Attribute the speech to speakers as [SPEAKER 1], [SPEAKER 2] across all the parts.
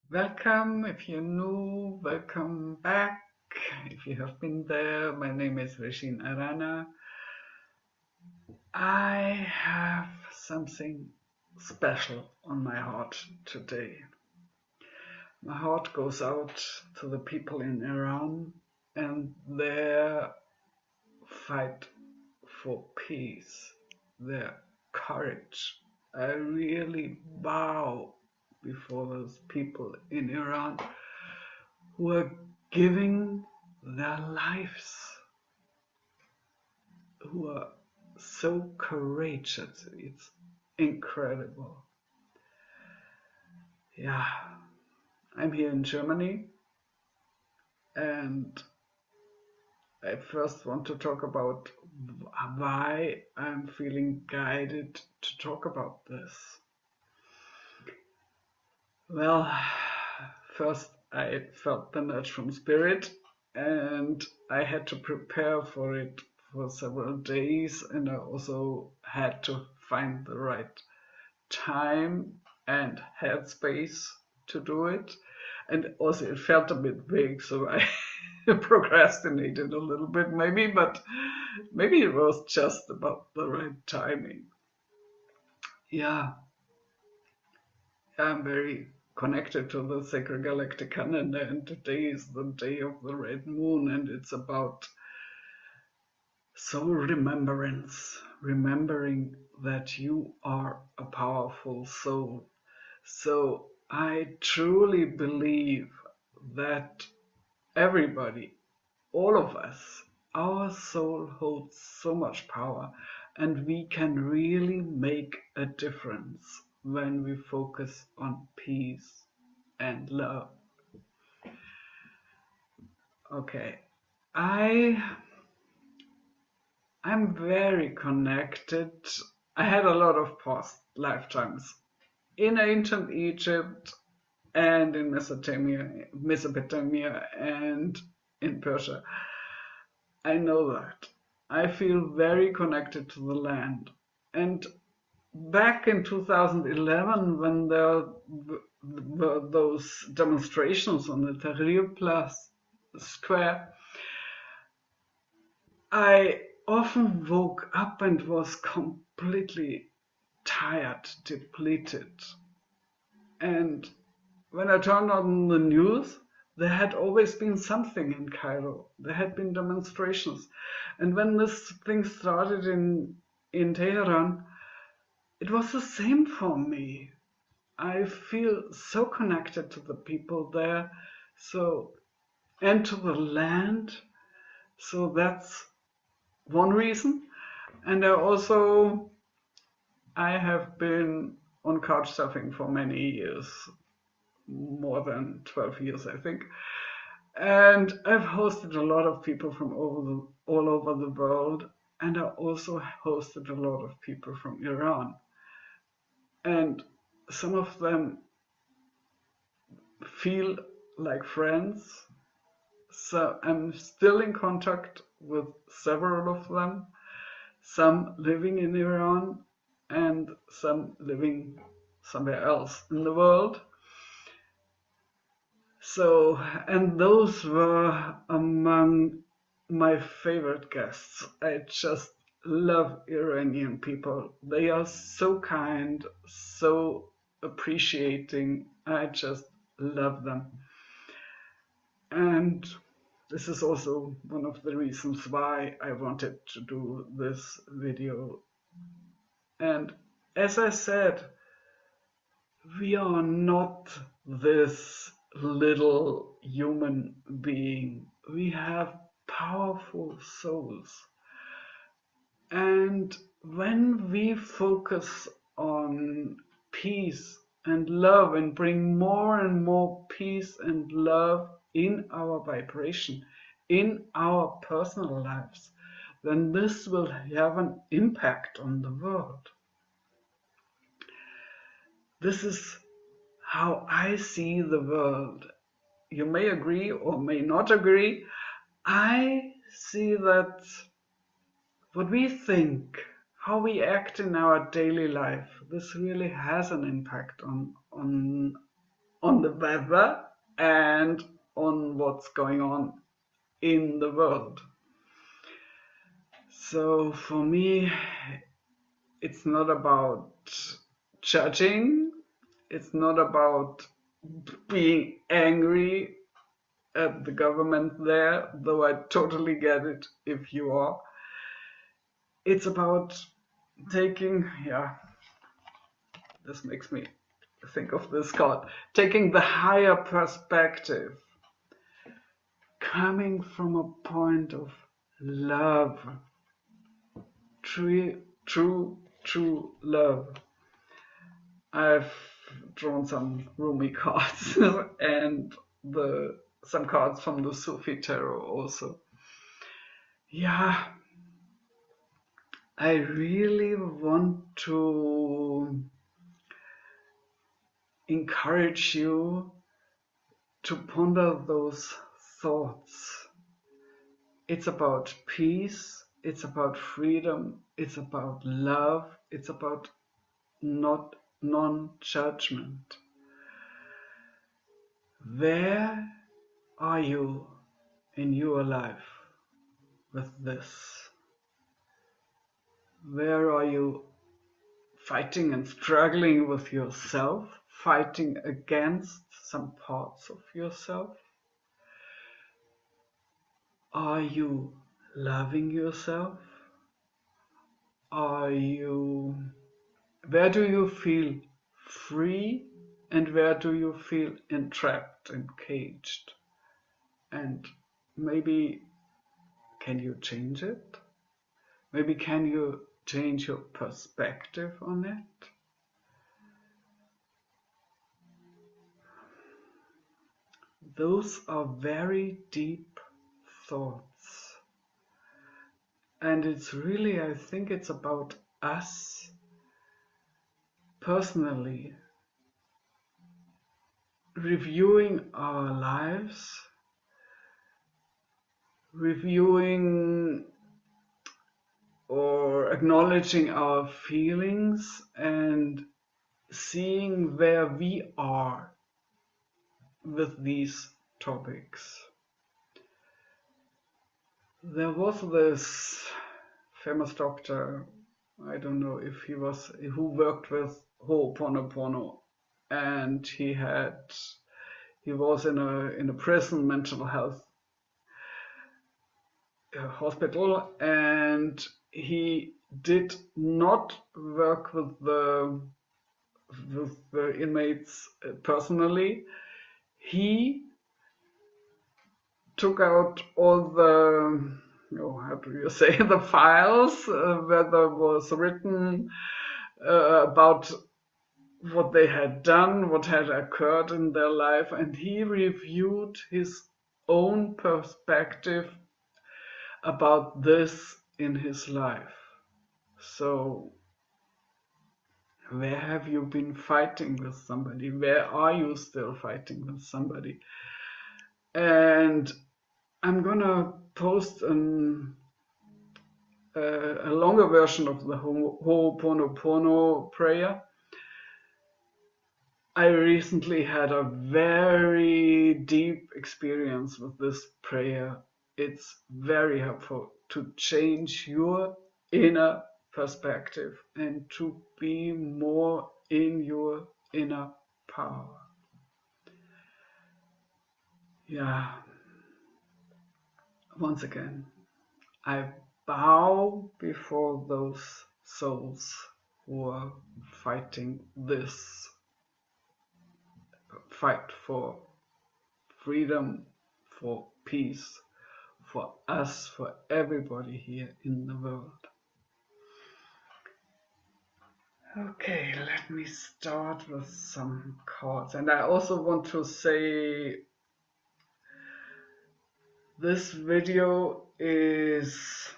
[SPEAKER 1] Welcome if you're new, welcome back. If you have been there, my name is Regine Arana. I have something special on my heart today. My heart goes out to the people in Iran and their fight for peace, their courage. I really bow before those people in Iran who are giving their lives, who are so courageous. It's incredible. Yeah, I'm here in Germany, and I first want to talk about why I'm feeling guided to talk about this. Well, first I felt the nudge from spirit, and I had to prepare for it for several days, and I also had to find the right time and headspace to do it. And also it felt a bit big, so I procrastinated a little bit maybe, but maybe it was just about the right timing. Yeah, I'm very connected to the sacred galactic calendar, and today is the day of the red moon, and it's about soul remembrance, remembering that you are a powerful soul. So I truly believe that everybody, all of us, our soul holds so much power, and we can really make a difference when we focus on peace and love. Okay, I I'm very connected. I had a lot of past lifetimes in ancient Egypt and in Mesopotamia and in Persia. I know that. I feel very connected to the land. And back in 2011, when there were those demonstrations on the Tahrir Place Square, I often woke up and was completely tired, depleted. And when I turned on the news, there had always been something in Cairo. There had been demonstrations. And when this thing started in Tehran, it was the same for me. I feel so connected to the people there, so and to the land. So that's one reason. And I have been on couch surfing for many years, more than 12 years, I think. And I've hosted a lot of people from all over the world, and I also hosted a lot of people from Iran. And some of them feel like friends. So I'm still in contact with several of them, some living in Iran and some living somewhere else in the world. So, and those were among my favorite guests. I just love Iranian people. They are so kind, so appreciating. I just love them. And this is also one of the reasons why I wanted to do this video. And as I said, we are not this little human being. We have powerful souls. And when we focus on peace and love and bring more and more peace and love in our vibration, in our personal lives, then this will have an impact on the world. This is how I see the world. You may agree or may not agree. I see that what we think, how we act in our daily life, this really has an impact on on the weather and on what's going on in the world. So for me, it's not about judging, it's not about being angry at the government there, though I totally get it if you are. It's about taking, this makes me think of this card, taking the higher perspective, coming from a point of love, true love. I've drawn some Rumi cards and some cards from the Sufi tarot also. Yeah, I really want to encourage you to ponder those thoughts. It's about peace, it's about freedom, it's about love, it's about non-judgment. Where are you in your life with this? Where are you fighting and struggling with yourself, fighting against some parts of yourself? Are you loving yourself? Where do you feel free and where do you feel entrapped and caged? And maybe can you change it? Maybe can you change your perspective on it? Those are very deep thoughts. And it's really, I think it's about us personally reviewing our lives, reviewing or acknowledging our feelings and seeing where we are with these topics. There was this famous doctor, I don't know if he was, who worked with Ho'oponopono, and he was in a prison mental health hospital, and he did not work with the inmates personally. He took out all the, how do you say, the files where there was written about what they had done, what had occurred in their life, and he reviewed his own perspective about this in his life. So, where have you been fighting with somebody? Where are you still fighting with somebody? And I'm gonna post a longer version of the Ho'oponopono prayer. I recently had a very deep experience with this prayer. It's very helpful to change your inner perspective and to be more in your inner power. Yeah. Once again, I bow before those souls who are fighting this fight for freedom, for peace, for us, for everybody here in the world. Okay, let me start with some cards. And I also want to say this video is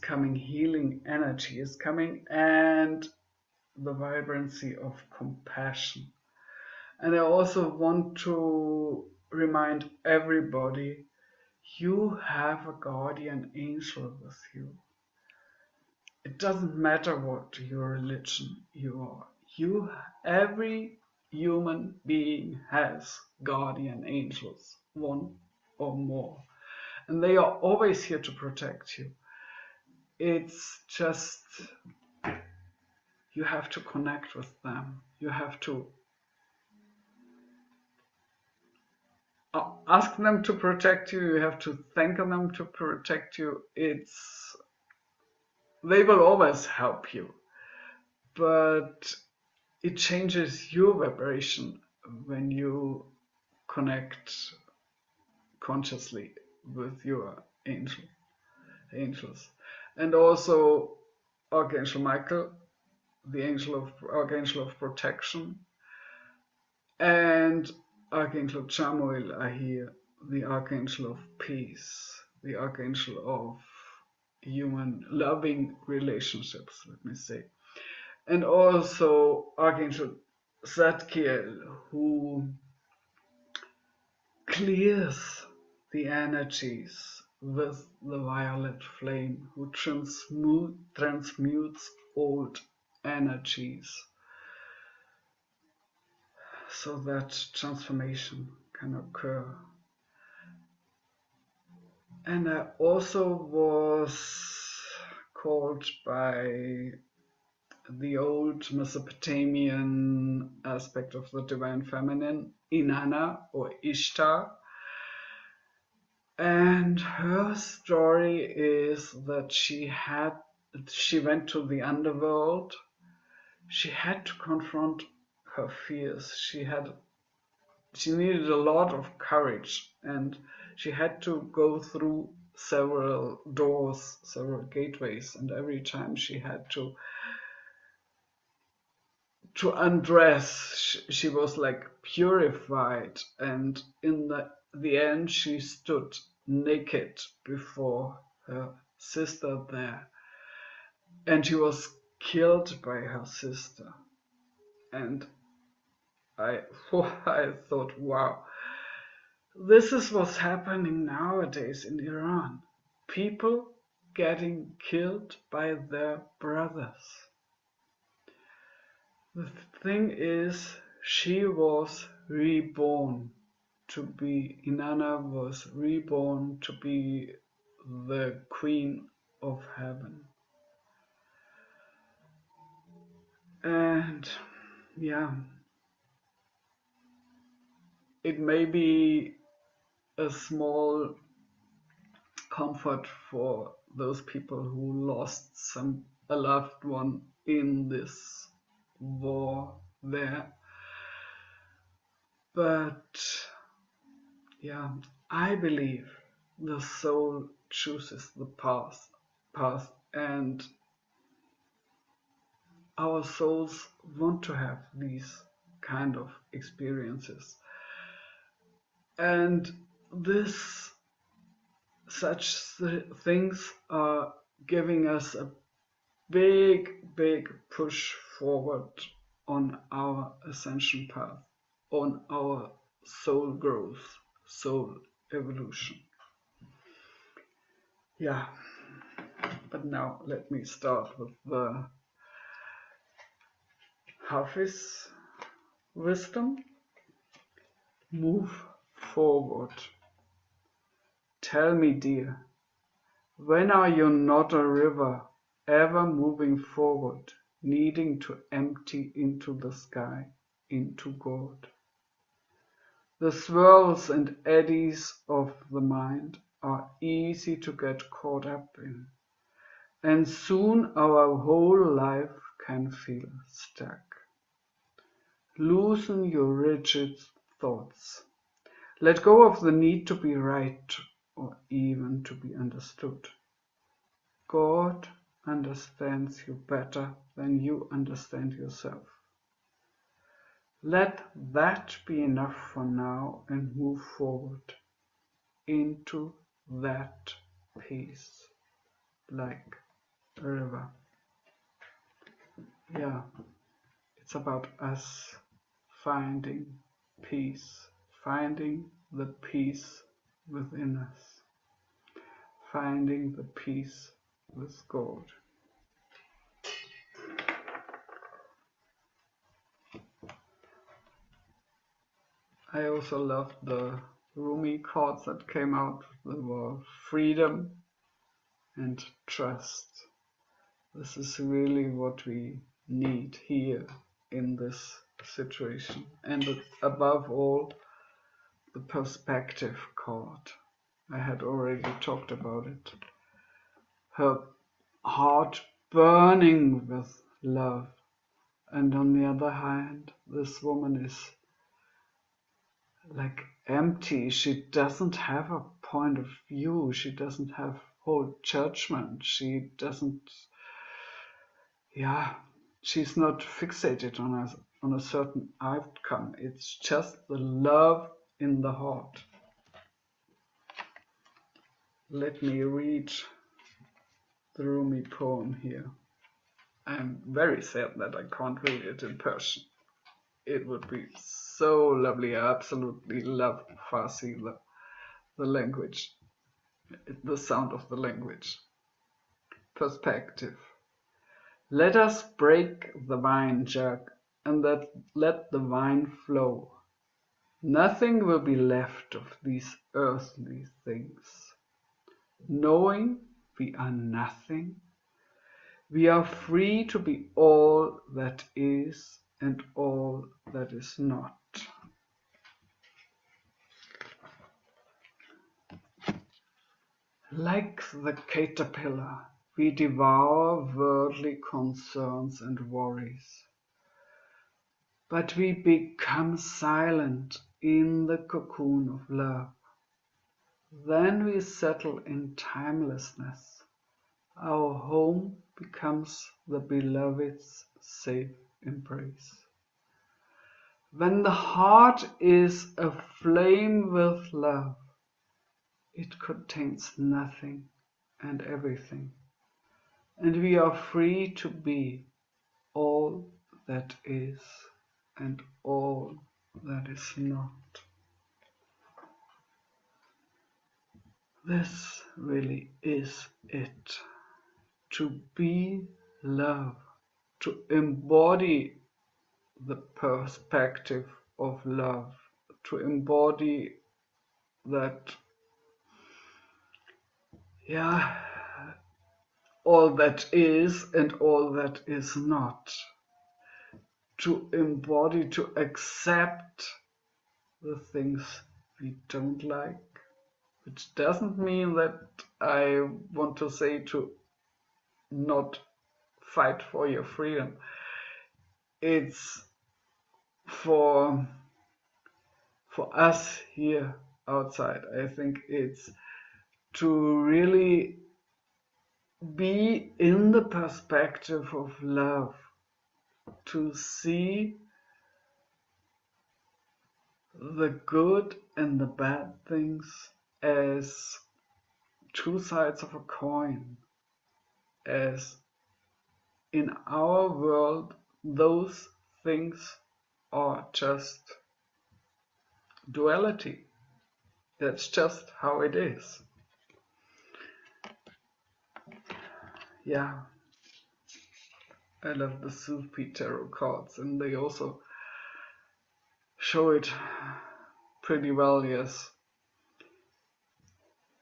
[SPEAKER 1] coming healing energy is coming and the vibrancy of compassion. And I also want to remind everybody, you have a guardian angel with you. It doesn't matter what your religion you are. Every human being has guardian angels, one or more, and they are always here to protect you. It's just you have to connect with them. You have to ask them to protect you. You have to thank them to protect you. They will always help you, but it changes your vibration when you connect consciously with your angels. And also Archangel Michael, the Archangel of protection, and Archangel Chamuel are here, the Archangel of peace, the Archangel of human loving relationships, let me say. And also Archangel Zadkiel, who clears the energies with the violet flame, who transmutes old energies so that transformation can occur. And I also was called by the old Mesopotamian aspect of the divine feminine, Inanna or Ishtar. And her story is that she went to the underworld. She had to confront her fears. She needed a lot of courage, and she had to go through several doors, several gateways, and every time she had to undress, she was like purified, and in the end she stood naked before her sister there, and she was killed by her sister. And I thought, wow, this is what's happening nowadays in Iran. People getting killed by their brothers. The thing is, Inanna was reborn to be the queen of heaven. And yeah, it may be a small comfort for those people who lost a loved one in this war there. But yeah, I believe the soul chooses the path, and our souls want to have these kind of experiences. And such things are giving us a big push forward on our ascension path, on our soul growth, soul evolution. Yeah, but now let me start with the Hafiz wisdom. Move forward. Tell me, dear, when are you not a river, ever moving forward, needing to empty into the sky, into God? The swirls and eddies of the mind are easy to get caught up in, and soon our whole life can feel stuck. Loosen your rigid thoughts. Let go of the need to be right or even to be understood. God understands you better than you understand yourself. Let that be enough for now and move forward into that peace, like a river. Yeah, it's about us finding peace, finding the peace within us, finding the peace with God. I also loved the Rumi chords that came out. There were freedom and trust. This is really what we need here in this situation. And above all, the perspective chord. I had already talked about it. Her heart burning with love. And on the other hand, this woman is like empty. She doesn't have a point of view. She doesn't have whole judgment. She doesn't, she's not fixated on a certain outcome. It's just the love in the heart. Let me read the Rumi poem here. I'm very sad that I can't read it in Persian. It would be so lovely. I absolutely love Farsi, the language, the sound of the language. Perspective. Let us break the wine jug and let the wine flow. Nothing will be left of these earthly things. Knowing we are nothing, we are free to be all that is and all that is not. Like the caterpillar, we devour worldly concerns and worries. But we become silent in the cocoon of love. Then we settle in timelessness. Our home becomes the beloved's safe embrace. When the heart is aflame with love, it contains nothing and everything, and we are free to be all that is and all that is not. This really is it. To be love, to embody the perspective of love, to embody that, all that is and all that is not. To embody, to accept the things we don't like, which doesn't mean that I want to say to not fight for your freedom. It's for us here outside. I think it's to really be in the perspective of love, to see the good and the bad things as two sides of a coin, as in our world those things are just duality. That's just how it is. I love the Sufi tarot cards, and they also show it pretty well. Yes,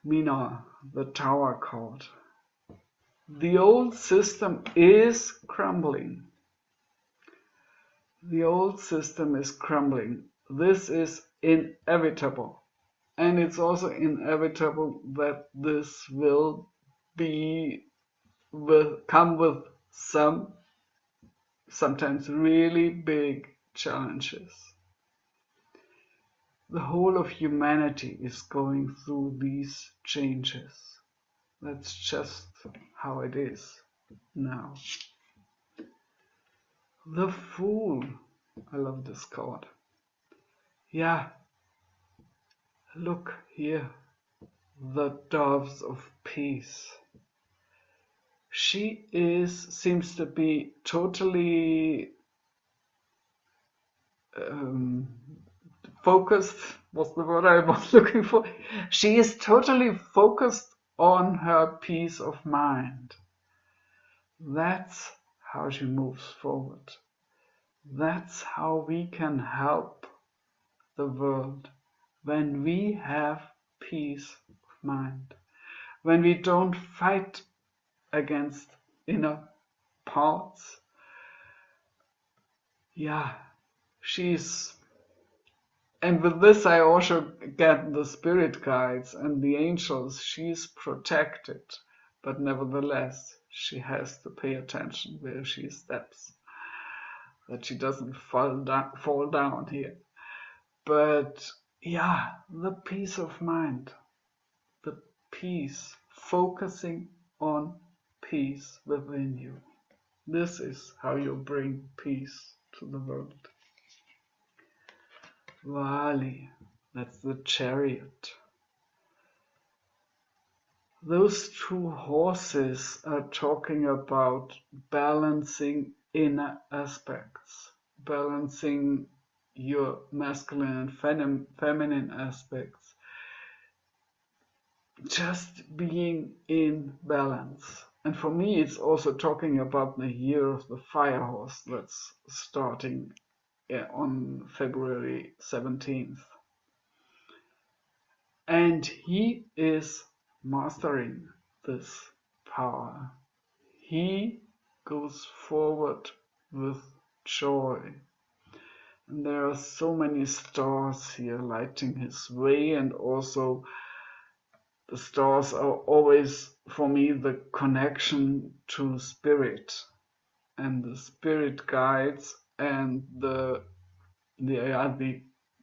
[SPEAKER 1] Mina, the Tower card. The old system is crumbling. The old system is crumbling. This is inevitable. And it's also inevitable that this will come with sometimes really big challenges. The whole of humanity is going through these changes. That's just how it is now. The Fool. I love this card. Look here. The Doves of Peace. She seems to be totally focused, was the word I was looking for. She is totally focused on her peace of mind. That's how she moves forward. That's how we can help the world when we have peace of mind, when we don't fight against inner parts. Yeah, and with this I also get the spirit guides and the angels. She's protected, but nevertheless, she has to pay attention where she steps, that she doesn't fall down here. But yeah, the peace of mind, the peace, focusing on peace within you. This is how you bring peace to the world. Vali, that's the chariot. Those two horses are talking about balancing inner aspects, balancing your masculine and feminine aspects, just being in balance. And for me, it's also talking about the year of the fire horse that's starting on February 17th. And he is mastering this power. He goes forward with joy. And there are so many stars here lighting his way, and also the stars are always, for me, the connection to spirit and the spirit guides and the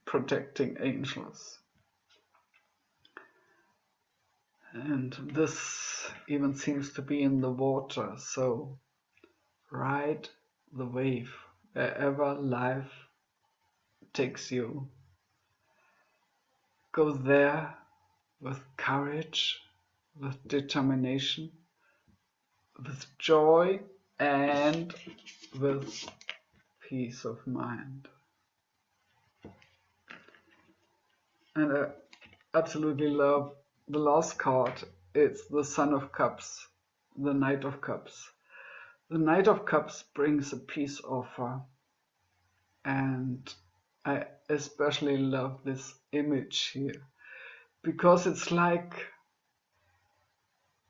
[SPEAKER 1] protecting angels. And this even seems to be in the water, so ride the wave wherever life takes you. Go there with courage, with determination, with joy, and with peace of mind. And I absolutely love the last card. It's the Son of Cups, the Knight of Cups. The Knight of Cups brings a peace offer, and I especially love this image here because it's like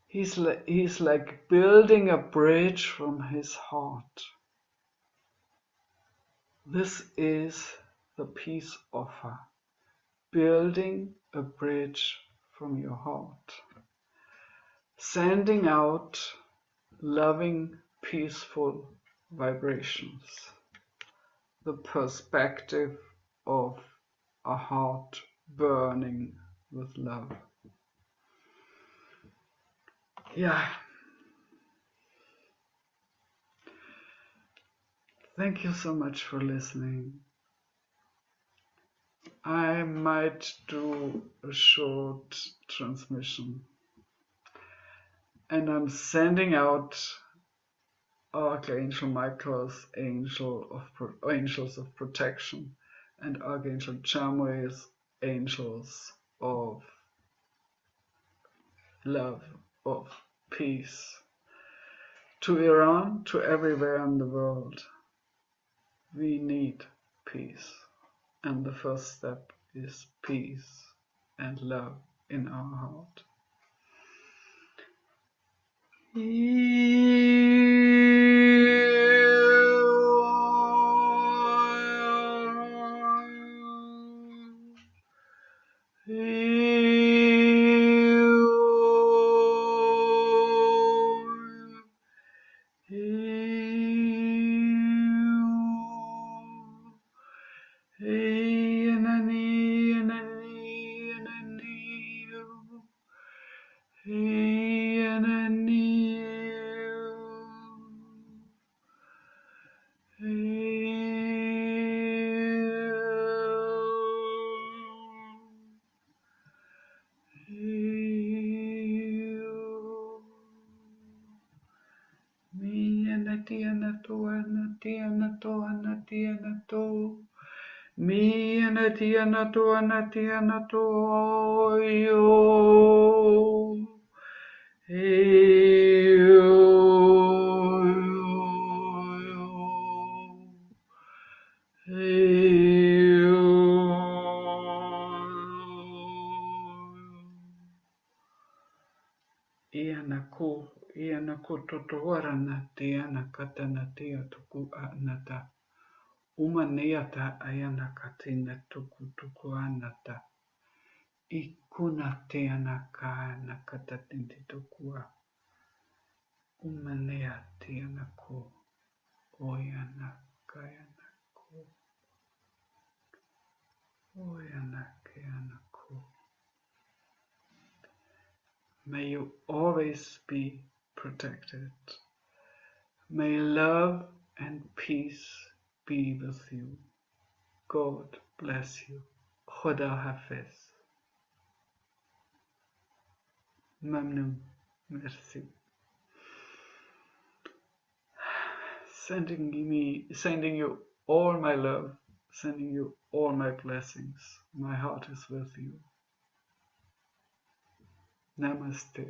[SPEAKER 1] he's like building a bridge from his heart. This is the peace offer, building a bridge from your heart, sending out loving, peaceful vibrations, the perspective of a heart burning with love. Yeah. Thank you so much for listening. I might do a short transmission, and I'm sending out Archangel Michael's angels of protection and Archangel Chamuel's angels of love, of peace, to Iran, to everywhere in the world. We need peace, and the first step is peace and love in our heart. nakutotora natia nakata natia tuku anata. Umaneata ayana katina tuku tuku anata. Ikunatia naka nakata tinti tukua. Umaneatia naku. Oyana kaya naku. Oyana kaya naku. May you always be protected. May love and peace be with you. God bless you. Khuda Hafiz. Mamnoon. Merci. Sending you all my love, sending you all my blessings. My heart is with you. Namaste.